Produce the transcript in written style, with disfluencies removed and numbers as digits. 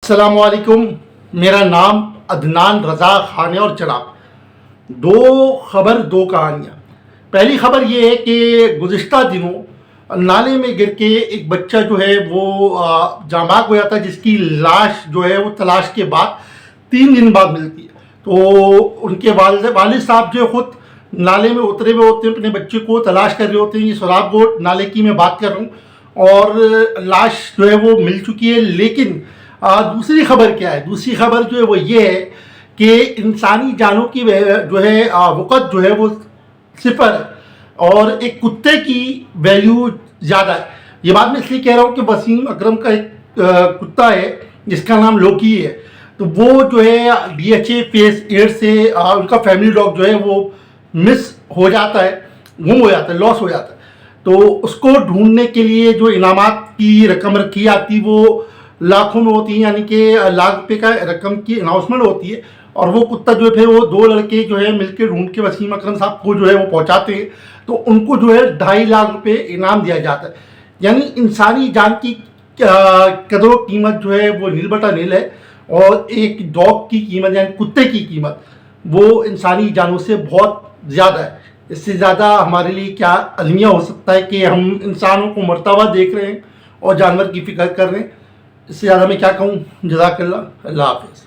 السلام علیکم. میرا نام عدنان رضا خان ہے اور جناب دو خبر دو کہانیاں. پہلی خبر یہ ہے کہ گزشتہ دنوں نالے میں گر کے ایک بچہ جو ہے وہ جاں بحق ہو جاتا ہے، جس کی لاش جو ہے وہ تلاش کے بعد 3 دن بعد ملتی ہے. تو ان کے والد صاحب جو ہے خود نالے میں اترے ہوئے ہوتے ہیں، اپنے بچے کو تلاش کر رہے ہوتے ہیں. یہ سراب گوٹ نالے کی میں بات کر رہا ہوں اور لاش جو ہے وہ مل چکی ہے. لیکن دوسری خبر کیا ہے؟ دوسری خبر جو ہے وہ یہ ہے کہ انسانی جانوں کی جو ہے وقت جو ہے وہ صفر ہے اور ایک کتے کی ویلیو زیادہ ہے. یہ بات میں اس لیے کہہ رہا ہوں کہ وسیم اکرم کا ایک کتا ہے جس کا نام لوکی ہے. تو وہ جو ہے DHA فیس 8 سے ان کا فیملی ڈاگ جو ہے وہ مس ہو جاتا ہے، گم ہو جاتا ہے، لاس ہو جاتا ہے. تو اس کو ڈھونڈنے کے لیے جو انعامات کی رقم رکھی جاتی وہ لاکھوں میں ہوتی ہیں، یعنی کہ لاکھ روپے کا رقم کی اناؤنسمنٹ ہوتی ہے. اور وہ کتا جو ہے پھر وہ 2 لڑکے جو ہے مل کے ڈھونڈ کے وسیم اکرم صاحب کو جو ہے وہ پہنچاتے ہیں. تو ان کو جو ہے 2.5 لاکھ روپے انعام دیا جاتا ہے. یعنی انسانی جان کی قدر و قیمت جو ہے وہ نیل بٹا نیل ہے، اور ایک ڈاگ کی قیمت یعنی کتے کی قیمت وہ انسانی جانوں سے بہت زیادہ ہے. اس سے زیادہ ہمارے لیے کیا المیہ ہو سکتا ہے کہ ہم انسانوں کو مرتا ہوا دیکھ رہے ہیں اور جانور کی فکر کر رہے ہیں. اس سے زیادہ میں کیا کہوں. جزاک اللہ. اللہ حافظ.